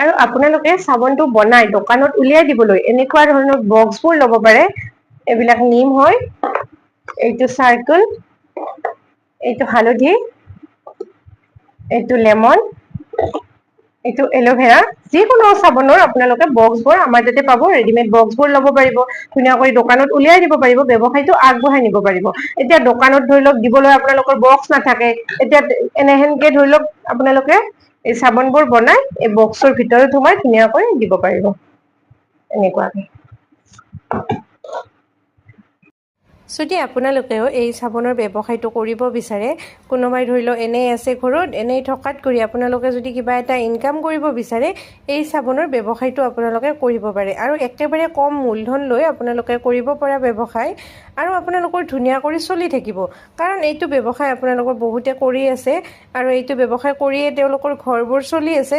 আৰু আপোনালোকে চাবোনটো বনাই দোকানত উলিয়াই দিবলৈ এনেকুৱা ধৰণৰ বক্সবোৰ ল'ব পাৰে। এইবিলাক নিম হয়, এইটো চাৰ্কল, এইটো হালধি, এইটো লেমন, এইটো এল'ভেৰা। যিকোনো চাবোনৰ আপোনালোকে বক্সবোৰ আমাৰ তাতে পাব, ৰেডিমেড বক্সবোৰ ল'ব পাৰিব, ধুনীয়াকৈ দোকানত উলিয়াই দিব পাৰিব, ব্যৱসায়টো আগবঢ়াই নিব পাৰিব। এতিয়া দোকানত ধৰি লওক দিবলৈ আপোনালোকৰ বক্স নাথাকে, এতিয়া এনেহেনকে ধৰি লওক আপোনালোকে এই চাবোনবোৰ বনাই এই বক্সৰ ভিতৰত সোমাই ধুনীয়াকৈ দিব পাৰিব এনেকুৱাকে। যদি আপোনালোকেও এই চাবোনৰ ব্যৱসায়টো কৰিব বিচাৰে, কোনোবাই ধৰি লওক এনেই আছে ঘৰত, এনেই থকাত কৰি আপোনালোকে যদি কিবা এটা ইনকাম কৰিব বিচাৰে, এই চাবোনৰ ব্যৱসায়টো আপোনালোকে কৰিব পাৰে। আৰু একেবাৰে কম মূলধন লৈ আপোনালোকে কৰিব পৰা ব্যৱসায়, আৰু আপোনালোকৰ ধুনীয়া কৰি চলি থাকিব। কাৰণ এইটো ব্যৱসায় আপোনালোকৰ বহুতে কৰি আছে, আৰু এইটো ব্যৱসায় কৰিয়ে তেওঁলোকৰ ঘৰবোৰ চলি আছে।